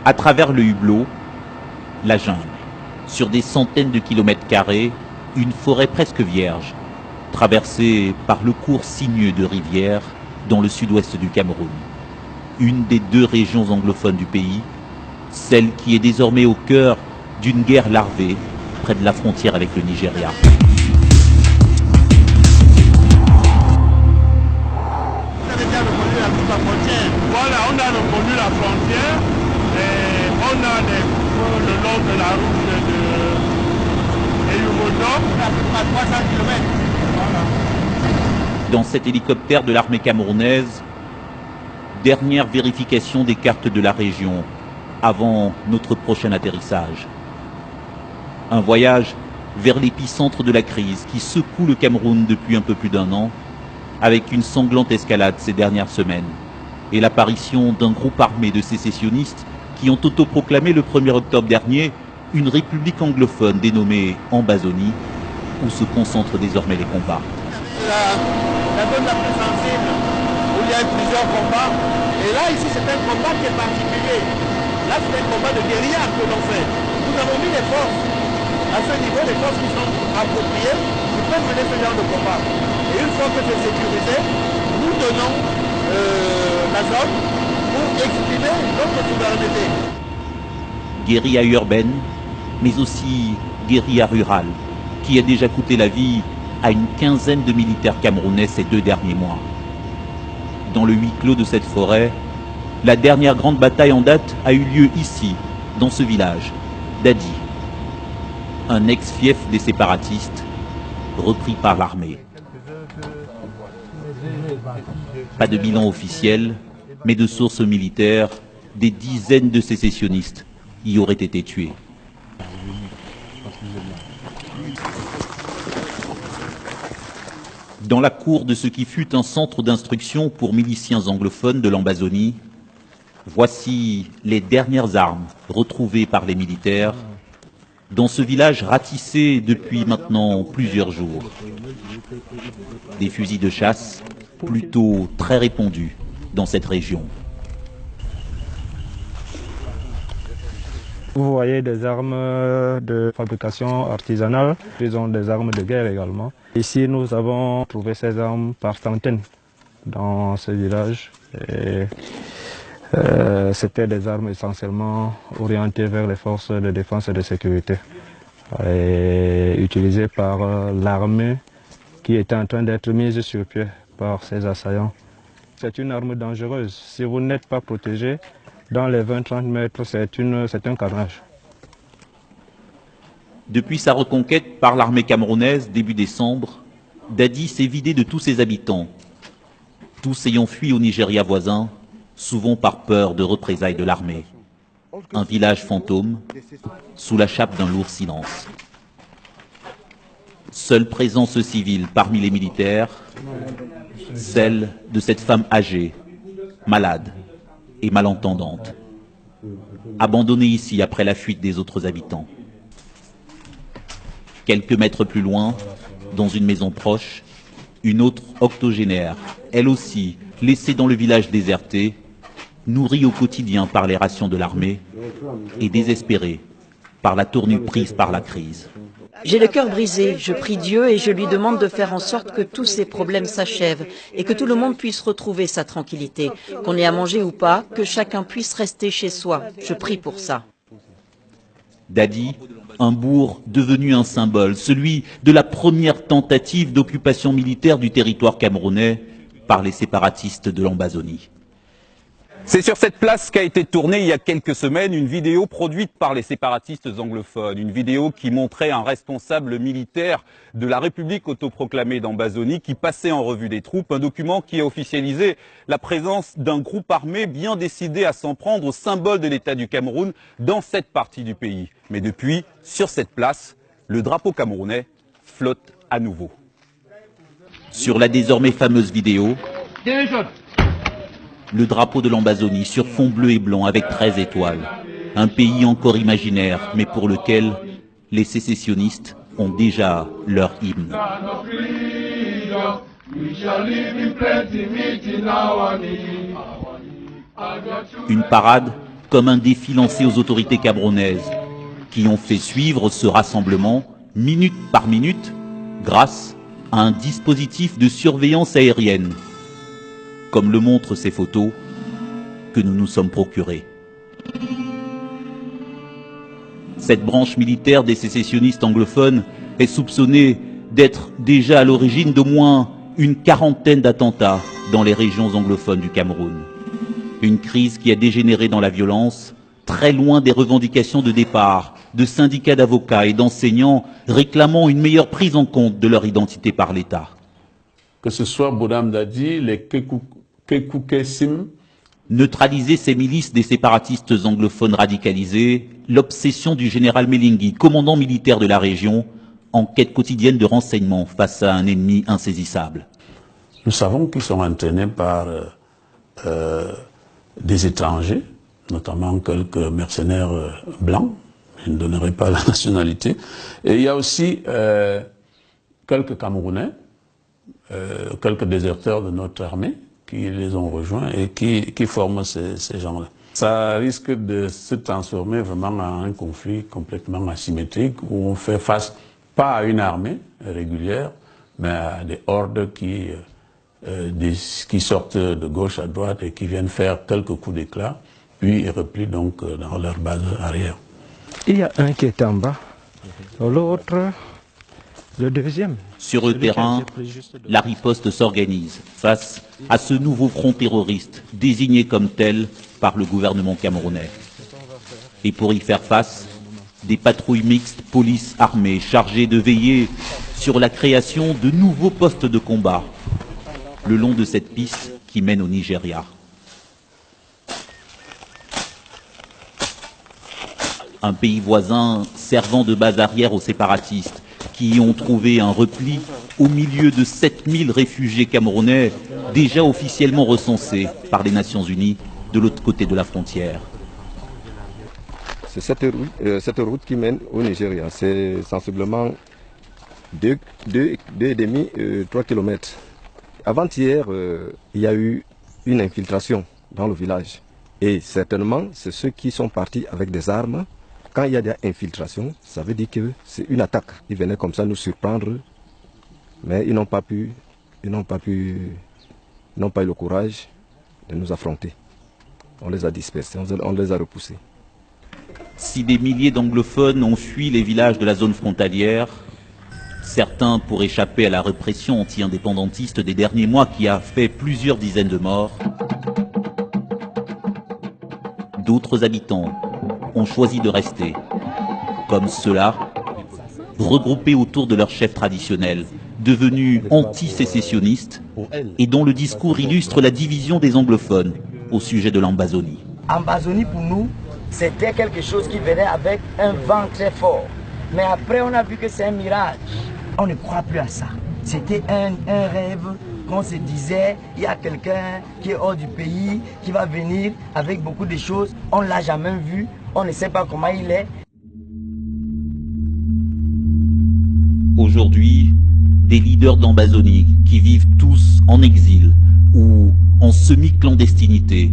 À travers le hublot, la jungle. Sur des centaines de kilomètres carrés, une forêt presque vierge, traversée par le cours sinueux de rivières dans le sud-ouest du Cameroun. Une des deux régions anglophones du pays, celle qui est désormais au cœur d'une guerre larvée près de la frontière avec le Nigeria. Voilà, on a reconnu la frontière et on a des feux le long de la route de Yumodo, à 300 km. Voilà. Dans cet hélicoptère de l'armée camerounaise, dernière vérification des cartes de la région avant notre prochain atterrissage. Un voyage vers l'épicentre de la crise qui secoue le Cameroun depuis un peu plus d'un an, avec une sanglante escalade ces dernières semaines et l'apparition d'un groupe armé de sécessionnistes qui ont autoproclamé le 1er octobre dernier une république anglophone dénommée Ambazonie, où se concentrent désormais les combats. La zone la plus sensible, où il y a plusieurs combats, et là ici c'est un combat qui est particulier. Là c'est un combat de guérilla que l'on fait. Nous avons mis des forces, à ce niveau des forces qui sont appropriées, qui peuvent mener ce genre de combat. Et une fois que c'est sécurisé, nous donnons la zone pour exprimer notre souveraineté. Guérilla urbaine, mais aussi guérilla rurale, qui a déjà coûté la vie à une quinzaine de militaires camerounais ces 2 derniers mois. Dans le huis clos de cette forêt, la dernière grande bataille en date a eu lieu ici, dans ce village, Dadi, un ex-fief des séparatistes, repris par l'armée. Pas de bilan officiel, mais de sources militaires, des dizaines de sécessionnistes y auraient été tués. Dans la cour de ce qui fut un centre d'instruction pour miliciens anglophones de l'Ambazonie, voici les dernières armes retrouvées par les militaires dans ce village ratissé depuis maintenant plusieurs jours. Des fusils de chasse, plutôt très répandus dans cette région. Vous voyez des armes de fabrication artisanale, ils ont des armes de guerre également. Ici, nous avons trouvé ces armes par centaines dans ce village. C'était des armes essentiellement orientées vers les forces de défense et de sécurité, et utilisées par l'armée qui était en train d'être mise sur pied par ces assaillants. C'est une arme dangereuse. Si vous n'êtes pas protégé, dans les 20-30 mètres, c'est un carnage. Depuis sa reconquête par l'armée camerounaise début décembre, Dadi s'est vidé de tous ses habitants, tous ayant fui au Nigeria voisin, souvent par peur de représailles de l'armée. Un village fantôme, sous la chape d'un lourd silence. Seule présence civile parmi les militaires, celle de cette femme âgée, malade et malentendante, abandonnée ici après la fuite des autres habitants. Quelques mètres plus loin, dans une maison proche, une autre octogénaire, elle aussi laissée dans le village déserté, nourrie au quotidien par les rations de l'armée et désespérée par la tournure prise par la crise. J'ai le cœur brisé, je prie Dieu et je lui demande de faire en sorte que tous ces problèmes s'achèvent et que tout le monde puisse retrouver sa tranquillité, qu'on ait à manger ou pas, que chacun puisse rester chez soi. Je prie pour ça. Dadi, un bourg devenu un symbole, celui de la première tentative d'occupation militaire du territoire camerounais par les séparatistes de l'Ambazonie. C'est sur cette place qu'a été tournée il y a quelques semaines une vidéo produite par les séparatistes anglophones. Une vidéo qui montrait un responsable militaire de la République autoproclamée d'Ambazonie qui passait en revue des troupes. Un document qui a officialisé la présence d'un groupe armé bien décidé à s'en prendre au symbole de l'État du Cameroun dans cette partie du pays. Mais depuis, sur cette place, le drapeau camerounais flotte à nouveau. Sur la désormais fameuse vidéo, le drapeau de l'Ambazonie sur fond bleu et blanc avec 13 étoiles. Un pays encore imaginaire, mais pour lequel les sécessionnistes ont déjà leur hymne. Une parade comme un défi lancé aux autorités camerounaises, qui ont fait suivre ce rassemblement minute par minute grâce à un dispositif de surveillance aérienne, comme le montrent ces photos que nous nous sommes procurées. Cette branche militaire des sécessionnistes anglophones est soupçonnée d'être déjà à l'origine d'au moins une quarantaine d'attentats dans les régions anglophones du Cameroun. Une crise qui a dégénéré dans la violence, très loin des revendications de départ de syndicats d'avocats et d'enseignants réclamant une meilleure prise en compte de leur identité par l'État. Que ce soit Boudam Dadi, les Kekoukesim. Neutraliser ces milices des séparatistes anglophones radicalisés, l'obsession du général Melingui, commandant militaire de la région, en quête quotidienne de renseignements face à un ennemi insaisissable. Nous savons qu'ils sont entraînés par des étrangers, notamment quelques mercenaires blancs, je ne donnerai pas la nationalité, et il y a aussi quelques Camerounais, quelques déserteurs de notre armée qui les ont rejoints et qui forment ces gens-là. Ça risque de se transformer vraiment en un conflit complètement asymétrique où on fait face pas à une armée régulière, mais à des hordes qui sortent de gauche à droite et qui viennent faire quelques coups d'éclat, puis ils replient donc dans leur base arrière. Il y a un qui est en bas, l'autre, le deuxième. Sur le terrain, la riposte s'organise face à ce nouveau front terroriste désigné comme tel par le gouvernement camerounais. Et pour y faire face, des patrouilles mixtes police-armée chargées de veiller sur la création de nouveaux postes de combat le long de cette piste qui mène au Nigeria. Un pays voisin servant de base arrière aux séparatistes qui y ont trouvé un repli au milieu de 7000 réfugiés camerounais déjà officiellement recensés par les Nations Unies de l'autre côté de la frontière. C'est cette route qui mène au Nigeria. C'est sensiblement 2,5-3 km. Avant-hier, il y a eu une infiltration dans le village. Et certainement, c'est ceux qui sont partis avec des armes. Quand il y a des infiltrations, ça veut dire que c'est une attaque. Ils venaient comme ça nous surprendre, mais ils n'ont pas eu le courage de nous affronter. On les a dispersés, on les a repoussés. Si des milliers d'anglophones ont fui les villages de la zone frontalière, certains pour échapper à la répression anti-indépendantiste des derniers mois qui a fait plusieurs dizaines de morts, d'autres habitants ont choisi de rester, comme ceux-là, regroupés autour de leur chef traditionnel, devenu anti-sécessionniste et dont le discours illustre la division des anglophones au sujet de l'Ambazonie. Ambazonie pour nous, c'était quelque chose qui venait avec un vent très fort. Mais après, on a vu que c'est un mirage. On ne croit plus à ça. C'était un rêve qu'on se disait, il y a quelqu'un qui est hors du pays, qui va venir avec beaucoup de choses. On ne l'a jamais vu, on ne sait pas comment il est. Aujourd'hui, des leaders d'Ambazonie qui vivent tous en exil ou en semi-clandestinité,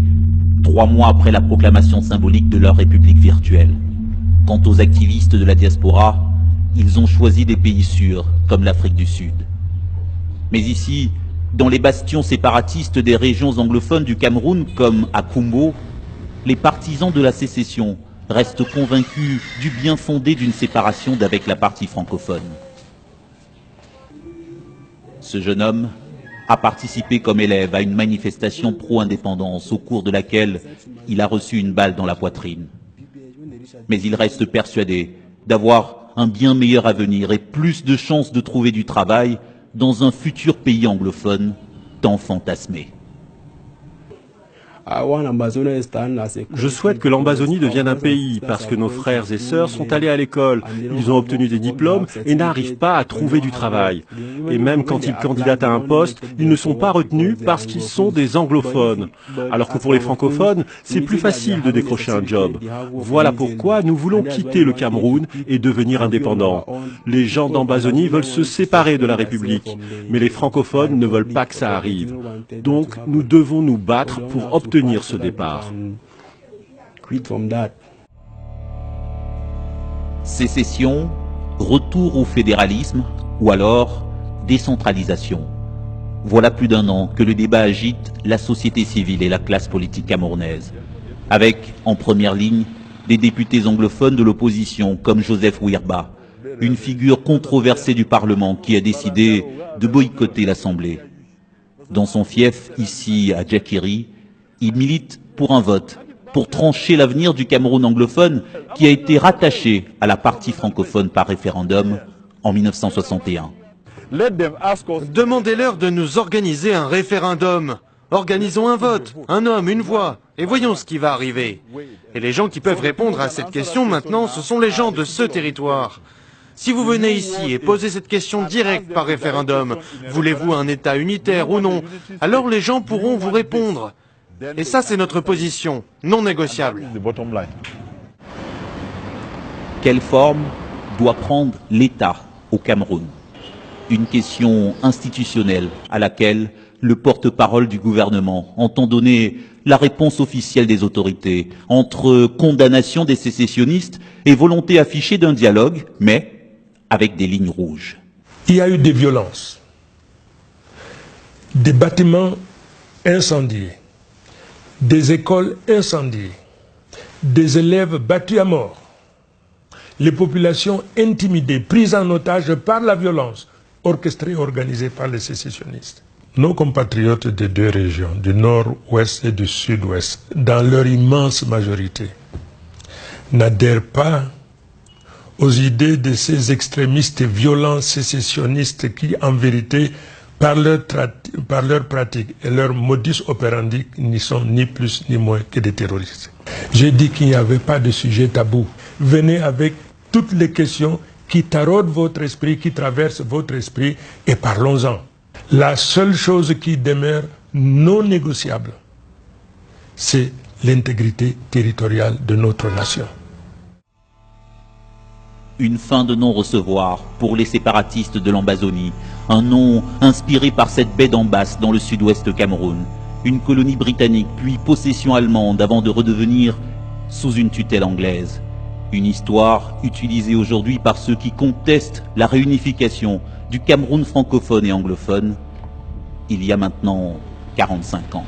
3 mois après la proclamation symbolique de leur république virtuelle. Quant aux activistes de la diaspora, ils ont choisi des pays sûrs, comme l'Afrique du Sud. Mais ici, dans les bastions séparatistes des régions anglophones du Cameroun, comme à Kumbo, les partisans de la sécession restent convaincus du bien fondé d'une séparation d'avec la partie francophone. Ce jeune homme a participé comme élève à une manifestation pro-indépendance au cours de laquelle il a reçu une balle dans la poitrine. Mais il reste persuadé d'avoir un bien meilleur avenir et plus de chances de trouver du travail dans un futur pays anglophone tant fantasmé. Je souhaite que l'Ambazonie devienne un pays parce que nos frères et sœurs sont allés à l'école, ils ont obtenu des diplômes et n'arrivent pas à trouver du travail. Et même quand ils candidatent à un poste, ils ne sont pas retenus parce qu'ils sont des anglophones. Alors que pour les francophones, c'est plus facile de décrocher un job. Voilà pourquoi nous voulons quitter le Cameroun et devenir indépendants. Les gens d'Ambazonie veulent se séparer de la République, mais les francophones ne veulent pas que ça arrive. Donc nous devons nous battre pour obtenir ce départ. Sécession, retour au fédéralisme ou alors décentralisation. Voilà plus d'un an que le débat agite la société civile et la classe politique camerounaise, avec en première ligne des députés anglophones de l'opposition comme Joseph Wirba, une figure controversée du Parlement qui a décidé de boycotter l'Assemblée. Dans son fief, ici à Djakiri, il milite pour un vote, pour trancher l'avenir du Cameroun anglophone qui a été rattaché à la partie francophone par référendum en 1961. Demandez-leur de nous organiser un référendum. Organisons un vote, un homme, une voix, et voyons ce qui va arriver. Et les gens qui peuvent répondre à cette question maintenant, ce sont les gens de ce territoire. Si vous venez ici et posez cette question directe par référendum, voulez-vous un État unitaire ou non, alors les gens pourront vous répondre. Et ça, c'est notre position, non négociable. Quelle forme doit prendre l'État au Cameroun? Une question institutionnelle à laquelle le porte-parole du gouvernement entend donner la réponse officielle des autorités entre condamnation des sécessionnistes et volonté affichée d'un dialogue, mais avec des lignes rouges. Il y a eu des violences, des bâtiments incendiés, des écoles incendiées, des élèves battus à mort, les populations intimidées, prises en otage par la violence, orchestrée et organisée par les sécessionnistes. Nos compatriotes des deux régions, du nord-ouest et du sud-ouest, dans leur immense majorité, n'adhèrent pas aux idées de ces extrémistes violents sécessionnistes qui, en vérité, par leur pratique et leur modus operandi, n'y sont ni plus ni moins que des terroristes. J'ai dit qu'il n'y avait pas de sujet tabou. Venez avec toutes les questions qui taraudent votre esprit, qui traversent votre esprit, et parlons-en. La seule chose qui demeure non négociable, c'est l'intégrité territoriale de notre nation. Une fin de non-recevoir pour les séparatistes de l'Ambazonie, un nom inspiré par cette baie d'Ambas dans le sud-ouest Cameroun, une colonie britannique puis possession allemande avant de redevenir sous une tutelle anglaise. Une histoire utilisée aujourd'hui par ceux qui contestent la réunification du Cameroun francophone et anglophone il y a maintenant 45 ans.